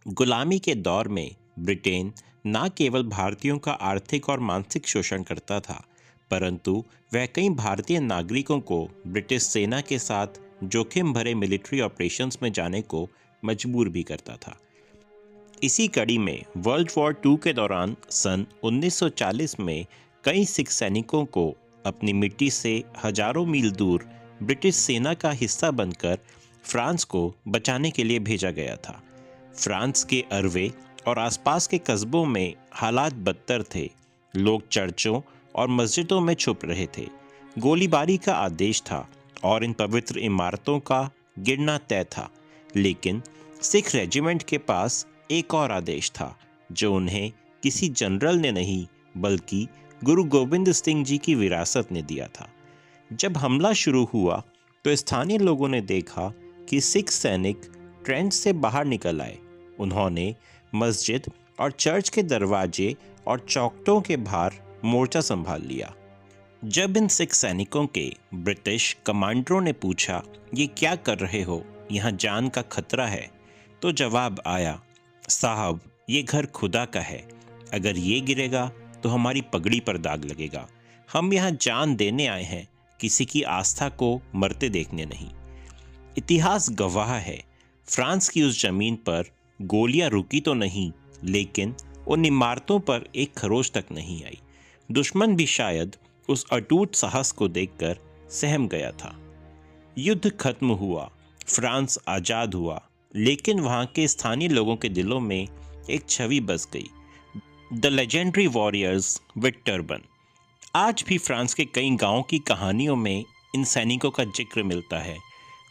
गुलामी के दौर में ब्रिटेन न केवल भारतीयों का आर्थिक और मानसिक शोषण करता था, परंतु वह कई भारतीय नागरिकों को ब्रिटिश सेना के साथ जोखिम भरे मिलिट्री ऑपरेशंस में जाने को मजबूर भी करता था। इसी कड़ी में वर्ल्ड वॉर II के दौरान सन 1940 में कई सिख सैनिकों को अपनी मिट्टी से हजारों मील दूर ब्रिटिश सेना का हिस्सा बनकर फ्रांस को बचाने के लिए भेजा गया था। फ्रांस के अरवे और आसपास के कस्बों में हालात बदतर थे। लोग चर्चों और मस्जिदों में छुप रहे थे। गोलीबारी का आदेश था और इन पवित्र इमारतों का गिरना तय था। लेकिन सिख रेजिमेंट के पास एक और आदेश था, जो उन्हें किसी जनरल ने नहीं बल्कि गुरु गोविंद सिंह जी की विरासत ने दिया था। जब हमला शुरू हुआ तो स्थानीय लोगों ने देखा कि सिख सैनिक ट्रेंच से बाहर निकल आए। उन्होंने मस्जिद और चर्च के दरवाजे और चौखटों के बाहर मोर्चा संभाल लिया। जब इन सिख सैनिकों के ब्रिटिश कमांडरों ने पूछा, ये क्या कर रहे हो, यहाँ जान का खतरा है, तो जवाब आया, साहब ये घर खुदा का है, अगर ये गिरेगा तो हमारी पगड़ी पर दाग लगेगा। हम यहाँ जान देने आए हैं, किसी की आस्था को मरते देखने नहीं। इतिहास गवाह है, फ्रांस की उस जमीन पर गोलियां रुकी तो नहीं, लेकिन उन इमारतों पर एक खरोच तक नहीं आई। दुश्मन भी शायद उस अटूट साहस को देखकर सहम गया था। युद्ध खत्म हुआ, फ्रांस आज़ाद हुआ, लेकिन वहाँ के स्थानीय लोगों के दिलों में एक छवि बस गई, the legendary warriors with turban. आज भी फ्रांस के कई गांवों की कहानियों में इन सैनिकों का जिक्र मिलता है।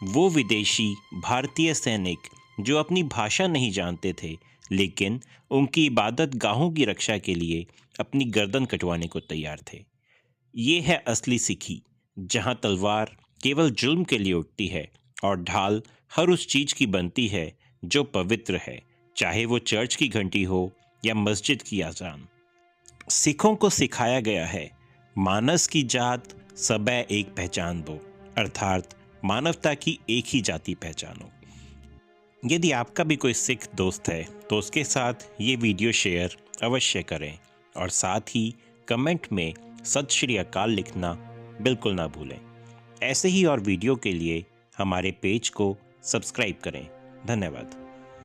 वो विदेशी भारतीय सैनिक जो अपनी भाषा नहीं जानते थे, लेकिन उनकी इबादत गाहों की रक्षा के लिए अपनी गर्दन कटवाने को तैयार थे। ये है असली सिखी, जहाँ तलवार केवल जुल्म के लिए उठती है और ढाल हर उस चीज की बनती है जो पवित्र है, चाहे वो चर्च की घंटी हो या मस्जिद की अजान। सिखों को सिखाया गया है, मानस की जात सबे एक पहचान दो, अर्थात मानवता की एक ही जाति पहचानो। यदि आपका भी कोई सिख दोस्त है तो उसके साथ ये वीडियो शेयर अवश्य करें और साथ ही कमेंट में सत श्री अकाल लिखना बिल्कुल ना भूलें। ऐसे ही और वीडियो के लिए हमारे पेज को सब्सक्राइब करें। धन्यवाद।